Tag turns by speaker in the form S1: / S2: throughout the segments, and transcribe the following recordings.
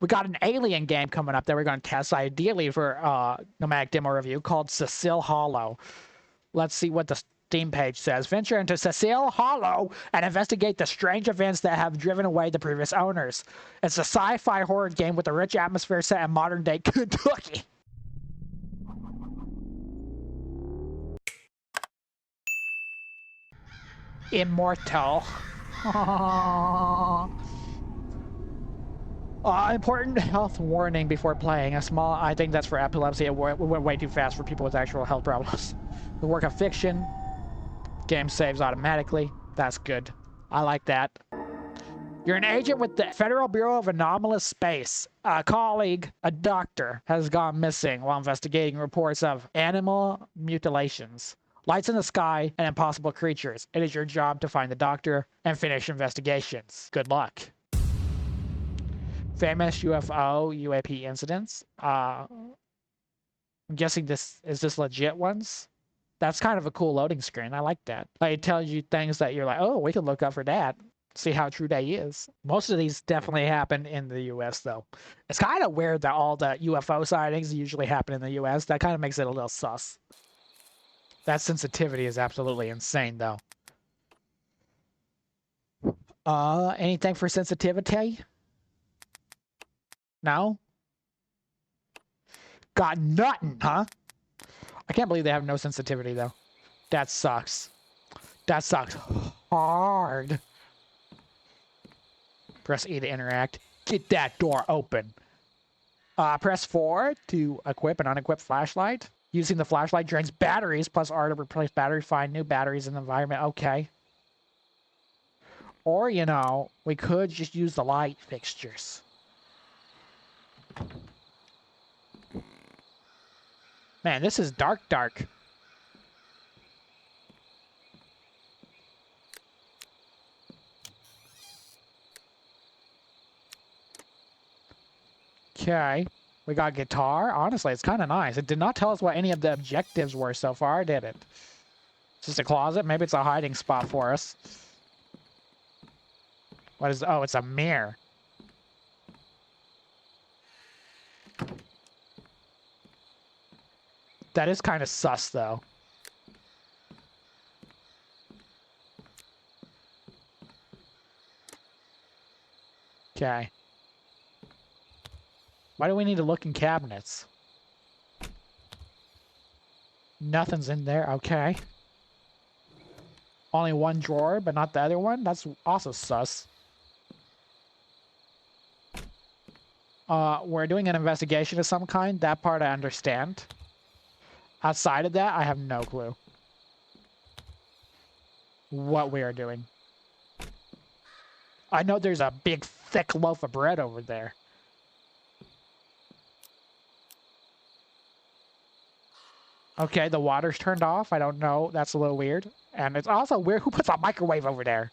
S1: We got an alien game coming up that we're going to test, ideally for Nomadic demo review, called Cecil Hollow. Let's see what the Steam page says. Venture into Cecil Hollow and investigate the strange events that have driven away the previous owners. It's a sci-fi horror game with a rich atmosphere set in modern-day Kentucky. Immortal. Important health warning before playing. I think that's for epilepsy. It went way too fast for people with actual health problems. The work of fiction. Game saves automatically. That's good. I like that. You're an agent with the Federal Bureau of Anomalous Space. A colleague, a doctor, has gone missing while investigating reports of animal mutilations, lights in the sky, and impossible creatures. It is your job to find the doctor and finish investigations. Good luck. Famous UFO, UAP incidents. I'm guessing this legit ones. That's kind of a cool loading screen. I like that. Like, it tells you things that you're like, oh, we could look up for that. See how true that is. Most of these definitely happen in the US, though. It's kind of weird that all the UFO sightings usually happen in the US. That kind of makes it a little sus. That sensitivity is absolutely insane, though. Anything for sensitivity? No? Got nothing, huh? I can't believe they have no sensitivity, though. That sucks. That sucks hard. Press E to interact. Get that door open. Press 4 to equip an unequipped flashlight. Using the flashlight drains batteries, plus R to replace battery. Find new batteries in the environment. Okay. Or, you know, we could just use the light fixtures. Man, this is dark. Okay. We got guitar. Honestly, it's kind of nice. It did not tell us what any of the objectives were so far, did it? It's just a closet? Maybe it's a hiding spot for us. What is... Oh, it's a mirror. That is kind of sus, though. Okay. Why do we need to look in cabinets? Nothing's in there. Okay. Only one drawer, but not the other one? That's also sus. We're doing an investigation of some kind. That part I understand. Outside of that, I have no clue what we are doing. I know there's a big, thick loaf of bread over there. Okay, the water's turned off. I don't know. That's a little weird. And it's also weird. Who puts a microwave over there?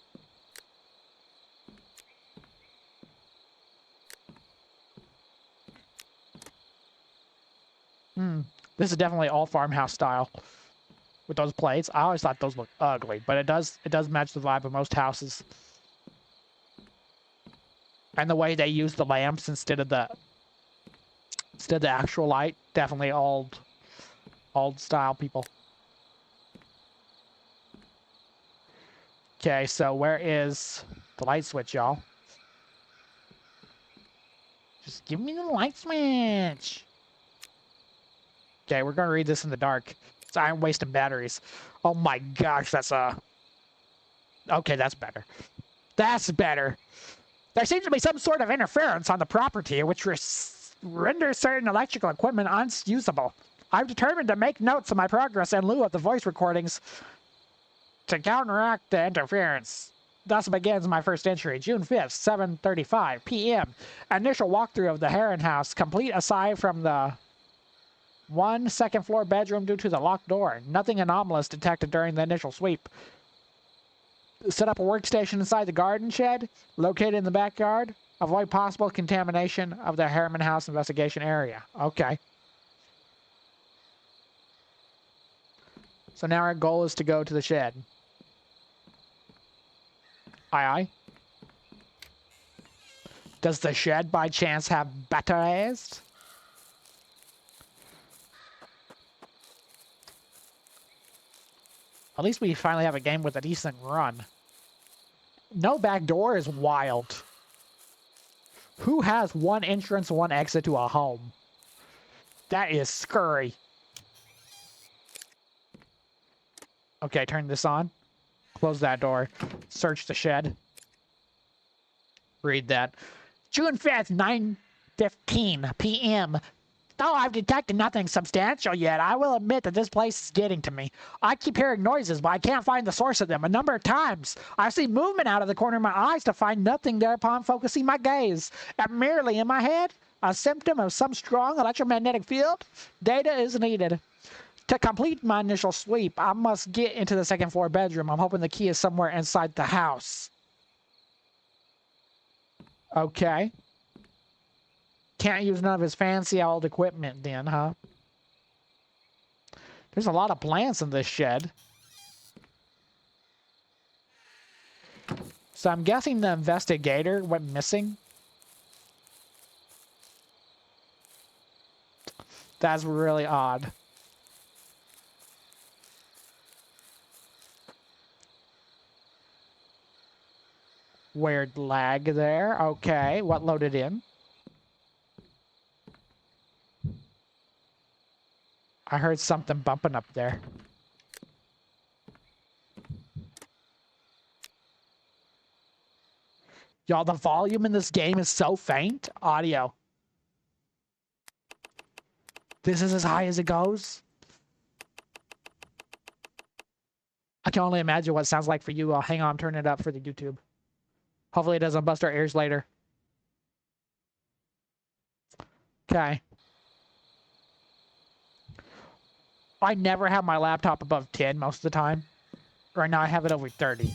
S1: This is definitely all farmhouse style. With those plates. I always thought those looked ugly, but it does match the vibe of most houses. And the way they use the lamps instead of the actual light. Definitely old style people. Okay, so where is the light switch, y'all? Just give me the light switch. Okay, we're gonna read this in the dark. So I'm wasting batteries. Oh my gosh, that's okay, that's better. That's better. There seems to be some sort of interference on the property which renders certain electrical equipment unusable. I've determined to make notes of my progress in lieu of the voice recordings to counteract the interference. Thus begins my first entry, June 5th, 7:35 p.m. Initial walkthrough of the Heron House, complete aside from the one second floor bedroom due to the locked door. Nothing anomalous detected during the initial sweep. Set up a workstation inside the garden shed, located in the backyard. Avoid possible contamination of the Harriman House investigation area. Okay. So now our goal is to go to the shed. Aye, aye. Does the shed by chance have batteries? At least we finally have a game with a decent run. No back door is wild. Who has one entrance, one exit to a home? That is scurry. Okay, turn this on. Close that door. Search the shed. Read that. June 5th, 9:15 p.m. Though I've detected nothing substantial yet, I will admit that this place is getting to me. I keep hearing noises, but I can't find the source of them. A number of times, I've seen movement out of the corner of my eyes to find nothing thereupon focusing my gaze. And merely in my head, a symptom of some strong electromagnetic field. Data is needed. To complete my initial sweep, I must get into the second floor bedroom. I'm hoping the key is somewhere inside the house. Okay. Can't use none of his fancy old equipment then, huh? There's a lot of plants in this shed. So I'm guessing the investigator went missing. That's really odd. Weird lag there. Okay, what loaded in? I heard something bumping up there. Y'all, the volume in this game is so faint. Audio. This is as high as it goes. I can only imagine what it sounds like for you. Hang on, I'm turning it up for the YouTube. Hopefully it doesn't bust our ears later. Okay. I never have my laptop above 10 most of the time. Right now I have it over 30.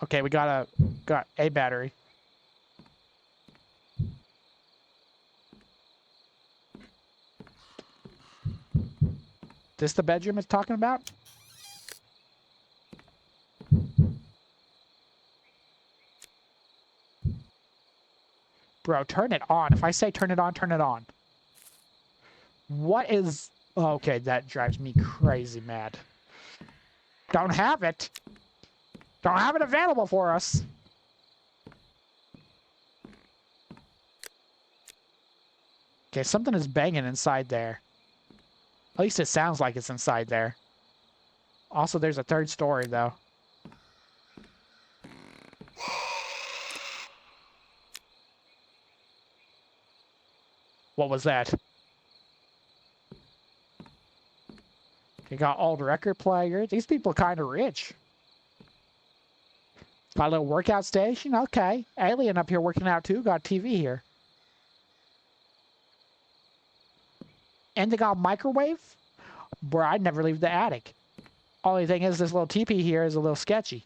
S1: Okay, we got a battery. This the bedroom it's talking about? Bro, turn it on. If I say turn it on, turn it on. What is... Oh, okay, that drives me crazy mad. Don't have it. Don't have it available for us. Okay, something is banging inside there. At least it sounds like it's inside there. Also, there's a third story, though. What was that? You got old record players. These people are kind of rich. Got a little workout station. Okay. Alien up here working out, too. Got TV here. And they got a microwave? Bro, I'd never leave the attic. Only thing is, this little teepee here is a little sketchy.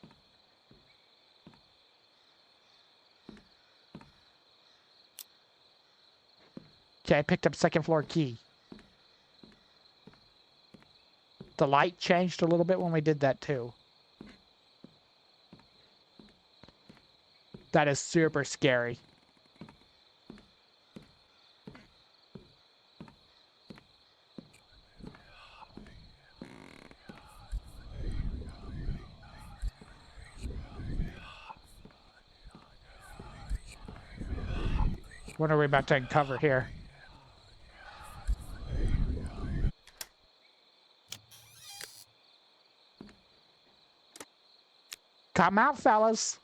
S1: Okay, I picked up second floor key. The light changed a little bit when we did that too. That is super scary. What are we about to uncover here? Come out, fellas.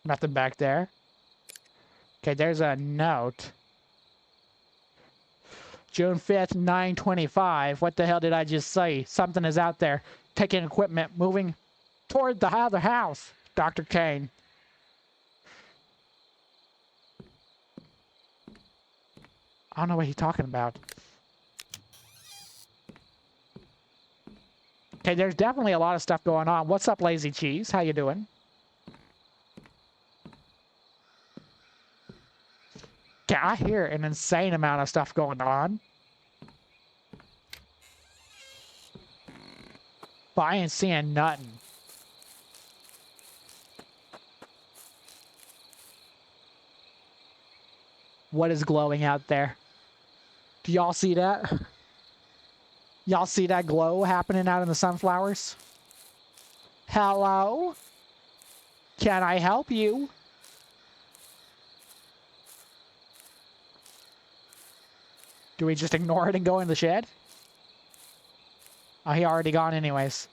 S1: Nothing back there. Okay, there's a note. June 5th, 9:25. What the hell did I just say? Something is out there. Taking equipment, moving toward the other house. Dr. Kane. I don't know what he's talking about. Okay, there's definitely a lot of stuff going on. What's up, Lazy Cheese? How you doing? Okay, I hear an insane amount of stuff going on. But I ain't seeing nothing. What is glowing out there? Do y'all see that? Y'all see that glow happening out in the sunflowers? Hello? Can I help you? Do we just ignore it and go in the shed? Oh, he already gone anyways.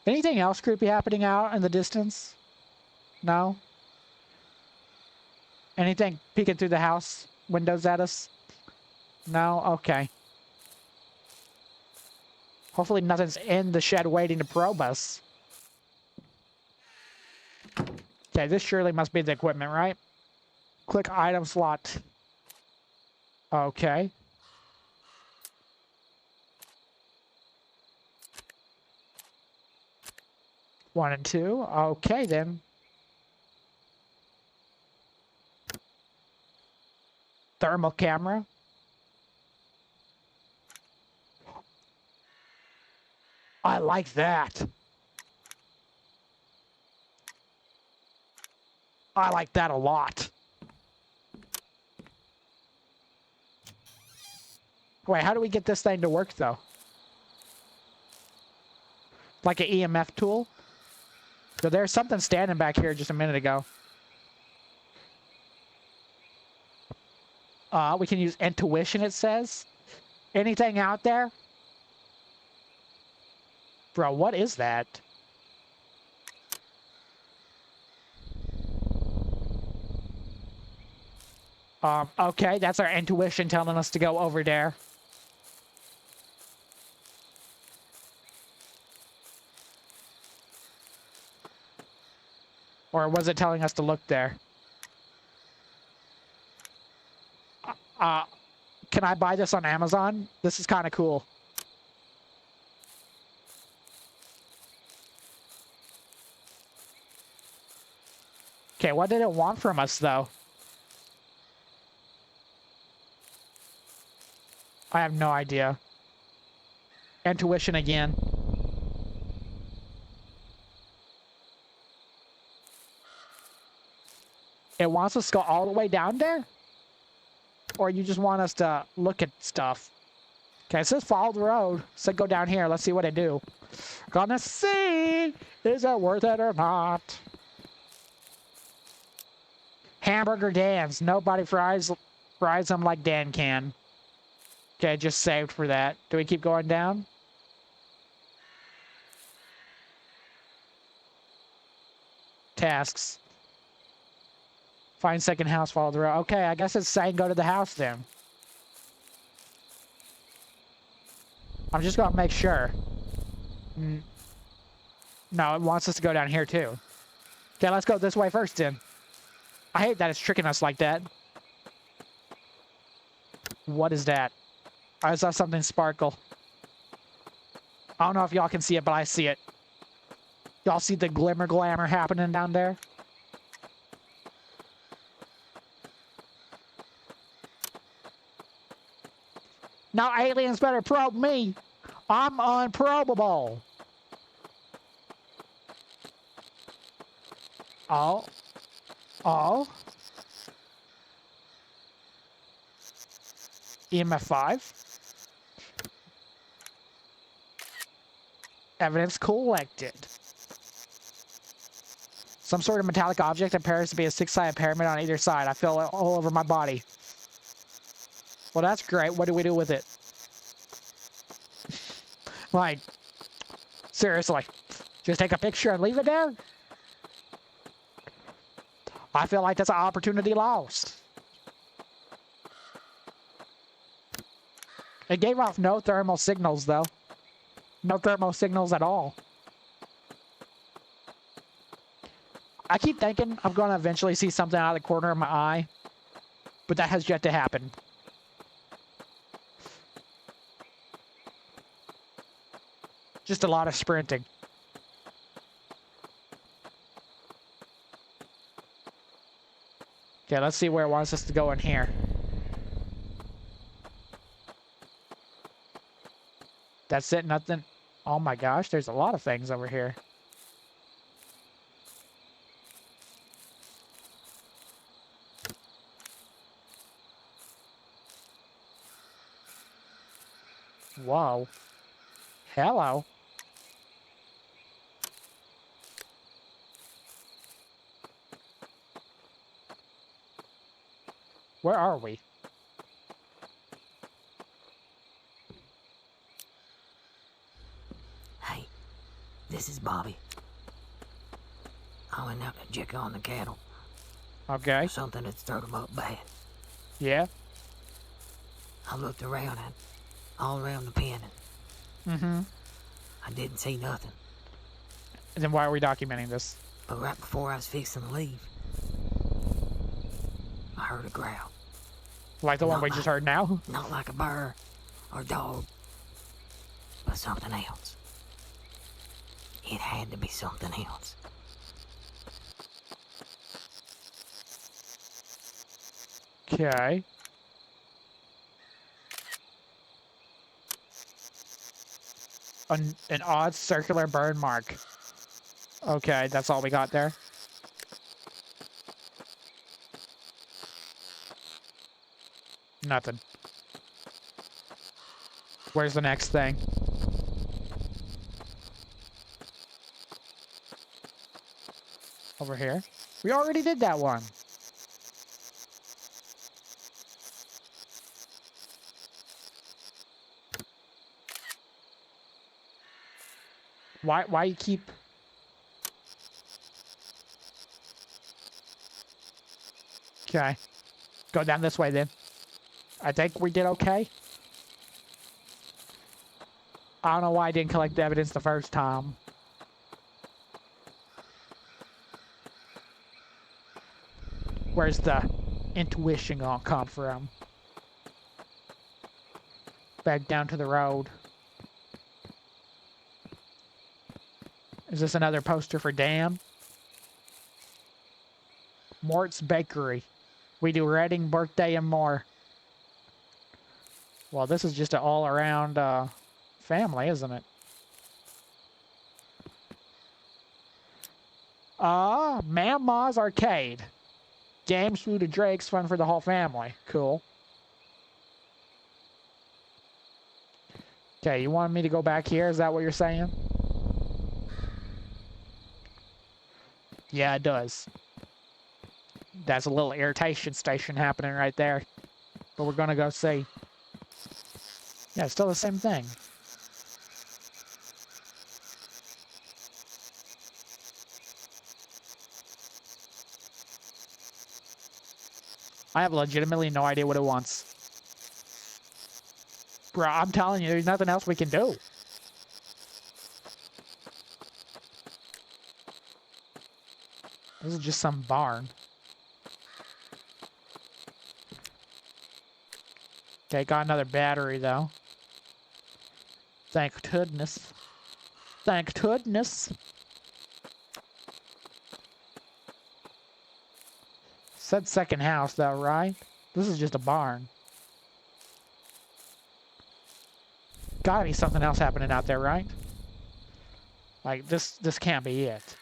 S1: Anything else creepy happening out in the distance? No? Anything peeking through the house windows at us? No? Okay. Hopefully nothing's in the shed waiting to probe us. Okay, this surely must be the equipment, right? Click item slot. Okay. One and two. Okay, then. Thermal camera. I like that. I like that a lot. Wait, how do we get this thing to work, though? Like an EMF tool? So there's something standing back here just a minute ago. We can use intuition, it says. Anything out there? Bro, what is that? Okay, that's our intuition telling us to go over there. Or was it telling us to look there? Can I buy this on Amazon? This is kind of cool. Okay, what did it want from us, though? I have no idea. Intuition again. It wants us to go all the way down there? Or you just want us to look at stuff? Okay, it says follow the road. So go down here. Let's see what I do. Gonna see. Is it worth it or not? Hamburger Dan's. Nobody fries them like Dan can. Okay, just saved for that. Do we keep going down? Tasks. Find second house, follow the road. Okay, I guess it's saying go to the house then. I'm just gonna make sure. No, it wants us to go down here too. Okay, let's go this way first then. I hate that it's tricking us like that. What is that? I saw something sparkle. I don't know if y'all can see it, but I see it. Y'all see the glimmer glamour happening down there? Now aliens better probe me. I'm unprobable. Oh. Oh. EMF 5. Evidence collected. Some sort of metallic object appears to be a six-sided pyramid on either side. I feel it all over my body. Well, that's great. What do we do with it? Like, seriously, just take a picture and leave it there? I feel like that's an opportunity lost. It gave off no thermal signals, though. No thermal signals at all. I keep thinking I'm going to eventually see something out of the corner of my eye, but that has yet to happen. Just a lot of sprinting. Okay, let's see where it wants us to go in here. That's it, nothing. Oh my gosh, there's a lot of things over here. Whoa. Hello. Where are we?
S2: Hey, this is Bobby. I went out to check on the cattle.
S1: Okay.
S2: Something had stirred them up bad.
S1: Yeah.
S2: I looked around and all around the pen and I didn't see nothing.
S1: Then why are we documenting this?
S2: But right before I was fixing to leave, I heard a growl.
S1: Like the one we just heard now?
S2: Not like a bird or dog, but something else. It had to be something else.
S1: Okay. An odd circular burn mark. Okay, that's all we got there. Nothing. Where's the next thing? Over here. We already did that one. Why you keep... Okay. Go down this way then. I think we did okay. I don't know why I didn't collect the evidence the first time. Where's the intuition gonna come from? Back down to the road. Is this another poster for Dan? Mort's Bakery. We do wedding, birthday, and more. Well, this is just an all-around family, isn't it? Mama's Arcade. Games, food, and drinks, fun for the whole family. Cool. Okay, you want me to go back here? Is that what you're saying? Yeah, it does. That's a little irritation station happening right there. But we're gonna go see. Yeah, it's still the same thing. I have legitimately no idea what it wants. Bro, I'm telling you, there's nothing else we can do. This is just some barn. Okay, got another battery, though. Thank goodness. Thank goodness. Said second house, though, right? This is just a barn. Gotta be something else happening out there, right? Like, this can't be it.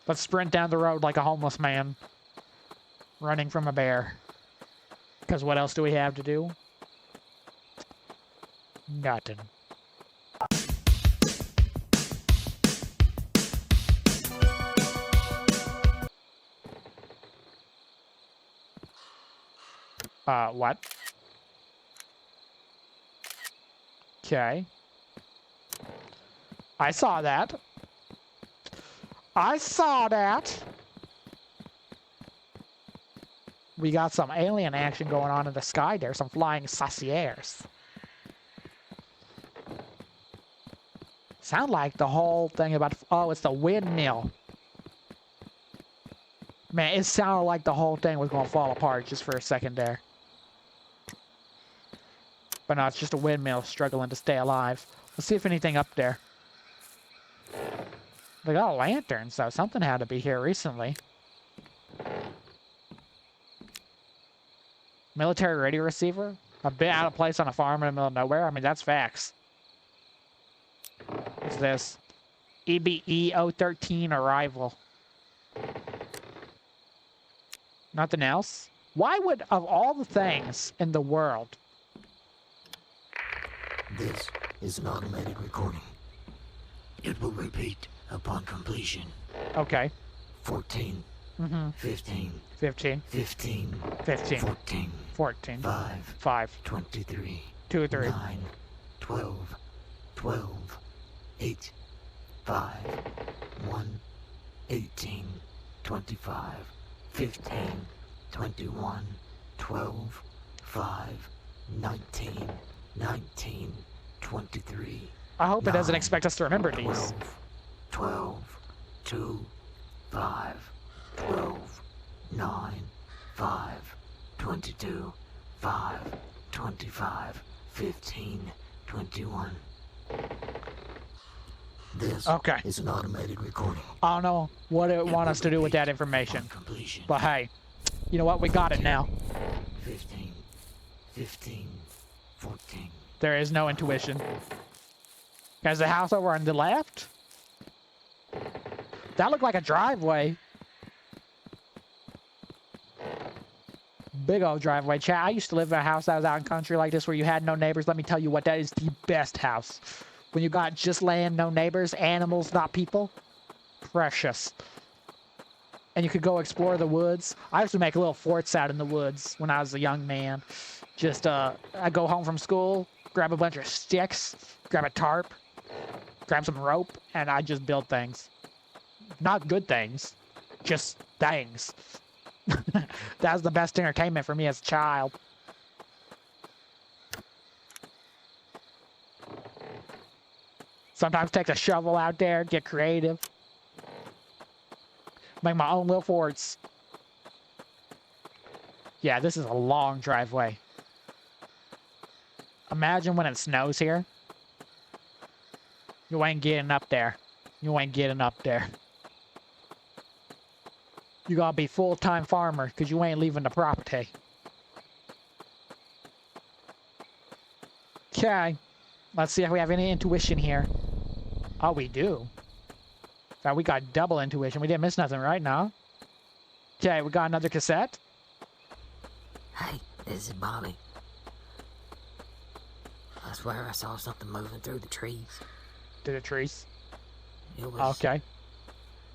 S1: Let's sprint down the road like a homeless man. Running from a bear. Because what else do we have to do? Nothing. What? Okay. I saw that. I saw that. We got some alien action going on in the sky there. Some flying sauciers. Sound like the whole thing about... Oh, it's the windmill. Man, it sounded like the whole thing was going to fall apart just for a second there. But no, it's just a windmill struggling to stay alive. Let's see if anything up there. They got a lantern, so something had to be here recently. Military radio receiver? A bit out of place on a farm in the middle of nowhere? I mean, that's facts. What's this? EBE 013 arrival. Nothing else? Why would, of all the things in the world...
S2: This is an automated recording. It will repeat upon completion.
S1: Okay.
S2: 14. 15.
S1: 15.
S2: 15.
S1: 15.
S2: 14.
S1: 14.
S2: 5.
S1: 5.
S2: 23.
S1: 2 or 3.
S2: 9. 12. 12. 8. 5. 1. 18. 25. 15. 21. 12. 5. 19. 19. 23.
S1: I hope it doesn't
S2: 9,
S1: expect us to remember these.
S2: 12. 2. 5. 12. 9. 5. 22. 5. 25. 15. 21. This is an automated recording.
S1: I don't know what it want us to do with that information. But hey, you know what? We got it now.
S2: 15. 15. 14.
S1: There is no intuition. There's the house over on the left. That looked like a driveway. Big old driveway. Chat, I used to live in a house that was out in country like this where you had no neighbors. Let me tell you what, that is the best house. When you got just land, no neighbors, animals, not people. Precious. And you could go explore the woods. I used to make little forts out in the woods when I was a young man. Just, I'd go home from school, grab a bunch of sticks, grab a tarp, grab some rope, and I'd just build things. Not good things, just things. That was the best entertainment for me as a child. Sometimes take a shovel out there, get creative. Make my own little forts. Yeah, this is a long driveway. Imagine when it snows here. You ain't getting up there. You ain't getting up there. You gotta be full-time farmer, because you ain't leaving the property. Okay. Let's see if we have any intuition here. Oh, we do. Now we got double intuition. We didn't miss nothing right now. Okay, we got another cassette.
S2: Hey, this is Bobby. I swear I saw something moving through the trees.
S1: Through the trees?
S2: It was...
S1: Okay.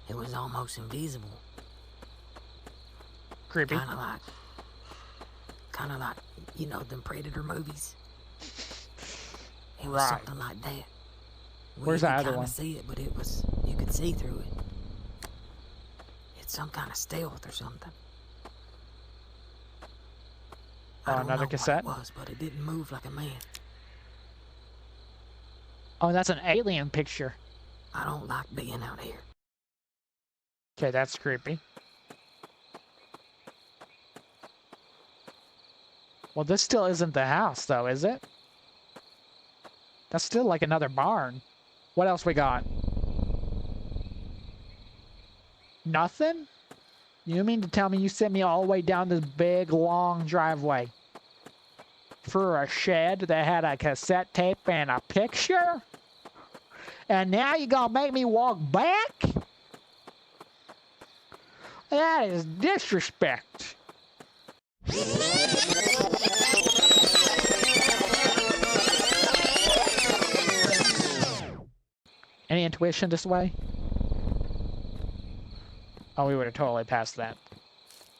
S2: It was almost invisible.
S1: Creepy.
S2: Kind of like, you know, them Predator movies. It was
S1: Right.
S2: something like that.
S1: Where's that other
S2: You
S1: one?
S2: could see it, but it was, you could see through it. It's some kind of stealth or something. I don't
S1: another
S2: know
S1: cassette?
S2: what it was, but it didn't move like a man.
S1: Oh, that's an alien picture.
S2: I don't like being out here.
S1: Okay, that's creepy. Well, this still isn't the house, though, is it? That's still like another barn. What else we got? Nothing? You mean to tell me you sent me all the way down this big, long driveway for a shed that had a cassette tape and a picture? And now you gonna make me walk back? That is disrespect. Any intuition this way? Oh, we would have totally passed that.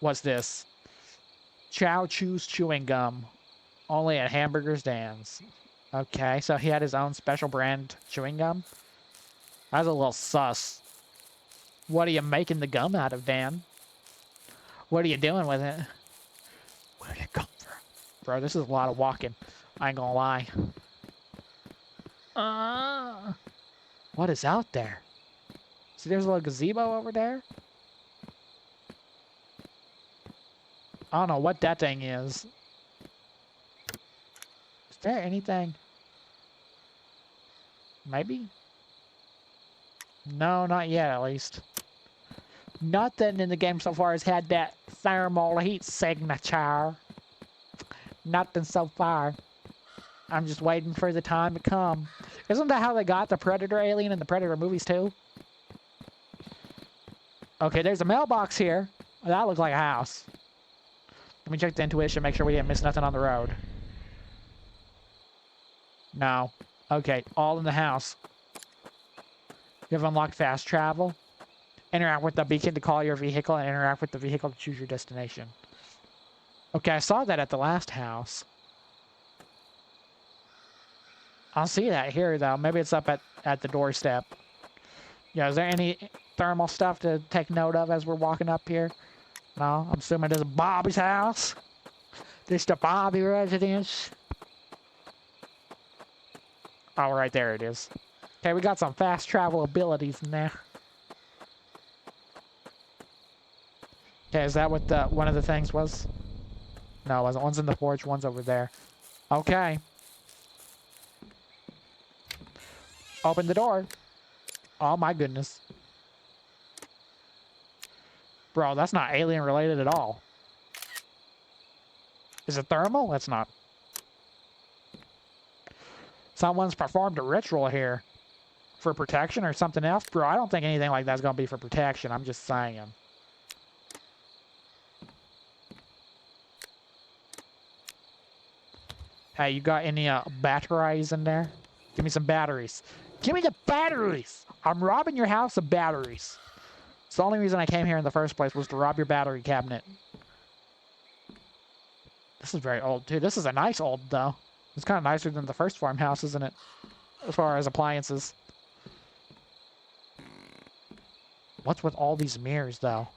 S1: What's this? Chow Chew's chewing gum. Only at Hamburger Stands. Okay, so he had his own special brand chewing gum? That's a little sus. What are you making the gum out of, Dan? What are you doing with it? Where did it come from? Bro, this is a lot of walking. I ain't gonna lie. What is out there? See, there's a little gazebo over there. I don't know what that thing is. Is there anything? Maybe? No, not yet, at least. Nothing in the game so far has had that thermal heat signature. Nothing so far. I'm just waiting for the time to come. Isn't that how they got the Predator alien in the Predator movies too? Okay, there's a mailbox here. That looked like a house. Let me check the intuition, make sure we didn't miss nothing on the road. No. Okay, all in the house. You have unlocked fast travel. Interact with the beacon to call your vehicle and interact with the vehicle to choose your destination. Okay, I saw that at the last house. I don't see that here, though. Maybe it's up at the doorstep. Yeah, is there any thermal stuff to take note of as we're walking up here? No, I'm assuming this is Bobby's house. This is the Bobby residence. Oh, right there it is. Okay, we got some fast travel abilities in there. Okay, is that what one of the things was? No, it wasn't. One's in the porch, one's over there. Okay. Open the door. Oh my goodness. Bro, that's not alien related at all. Is it thermal? That's not. Someone's performed a ritual here. For protection or something else? Bro, I don't think anything like that's going to be for protection. I'm just saying. Hey, you got any batteries in there? Give me some batteries. Give me the batteries! I'm robbing your house of batteries. It's the only reason I came here in the first place was to rob your battery cabinet. This is very old, too. This is a nice old, though. It's kind of nicer than the first farmhouse, isn't it? As far as appliances. What's with all these mirrors, though?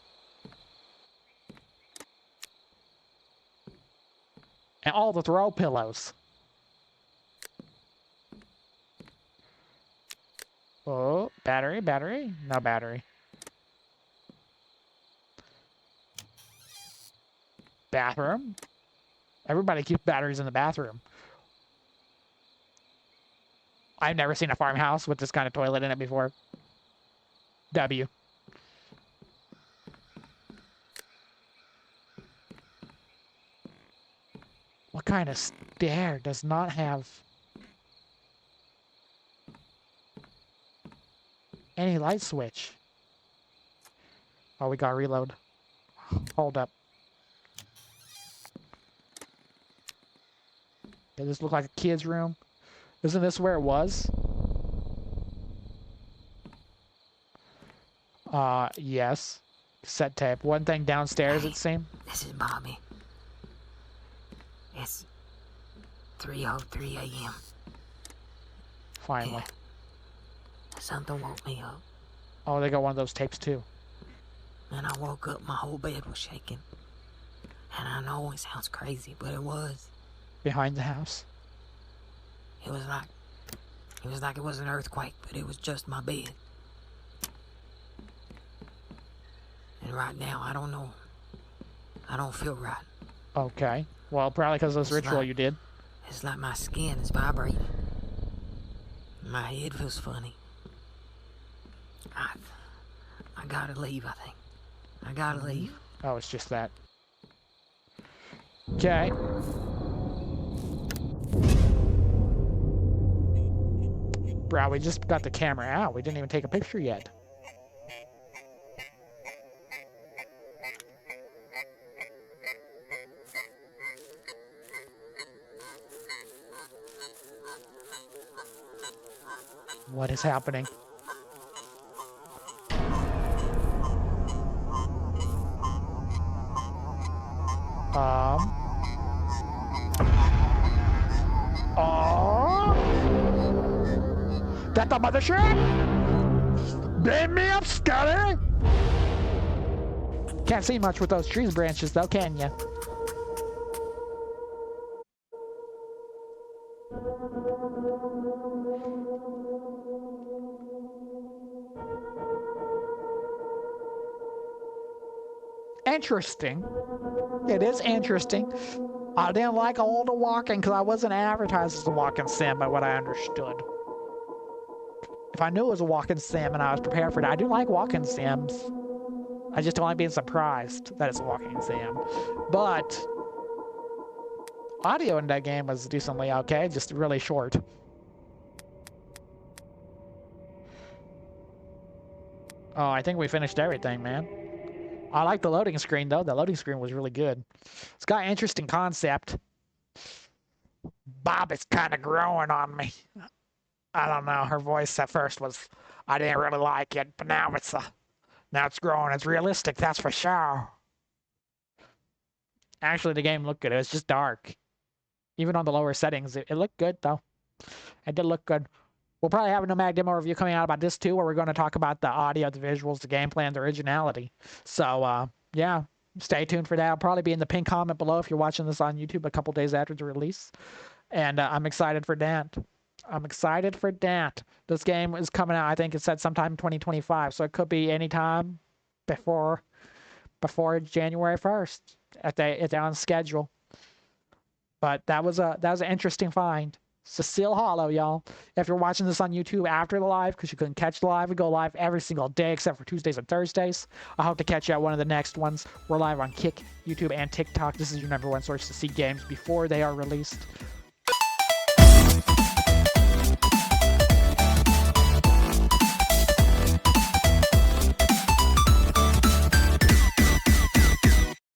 S1: And all the throw pillows. Oh, battery, battery. No battery. Bathroom. Everybody keeps batteries in the bathroom. I've never seen a farmhouse with this kind of toilet in it before. W. What kind of stair does not have any light switch? Oh, we got reload. Hold up. Does this look like a kid's room? Isn't this where it was? Yes. Set tape. One thing downstairs, it seemed.
S2: This is Bobby. It's 3:03 a.m.
S1: Finally.
S2: Yeah. Something woke me up.
S1: Oh, they got one of those tapes too.
S2: And I woke up, my whole bed was shaking. And I know it sounds crazy, but it was.
S1: Behind the house?
S2: It was like it was an earthquake, but it was just my bed. And right now, I don't know. I don't feel right.
S1: Okay. Well, probably because of this ritual you did.
S2: It's like my skin is vibrating. My head feels funny. I gotta leave, I think. I gotta leave.
S1: Oh, it's just that. Okay. Bro, we just got the camera out. We didn't even take a picture yet. What is happening? That the mothership? Beam me up, Scotty! Can't see much with those trees branches, though, can ya? Interesting. It is interesting. I didn't like all the walking because I wasn't advertised as a walking sim by what I understood. If I knew it was a walking sim and I was prepared for it, I do like walking sims. I just don't like being surprised that it's a walking sim. But Audio in that game was decently okay, just really short. Oh, I think we finished everything, man. I like the loading screen, though. The loading screen was really good. It's got an interesting concept. Bob is kind of growing on me. I don't know. Her voice at first was, I didn't really like it, but now it's growing. It's realistic, that's for sure. Actually, the game looked good. It was just dark. Even on the lower settings, it looked good, though. It did look good. We'll probably have a Nomadic demo review coming out about this, too, where we're going to talk about the audio, the visuals, the gameplay, and the originality. So, yeah, stay tuned for that. I'll probably be in the pinned comment below if you're watching this on YouTube a couple days after the release. And I'm excited for that. I'm excited for that. This game is coming out, I think it said sometime in 2025, so it could be anytime before January 1st if they're on schedule. But that was an interesting find. Cecil Hollow, y'all. If you're watching this on YouTube after the live, because you couldn't catch the live, we go live every single day except for Tuesdays and Thursdays. I hope to catch you at one of the next ones. We're live on Kick, YouTube, and TikTok. This is your #1 source to see games before they are released.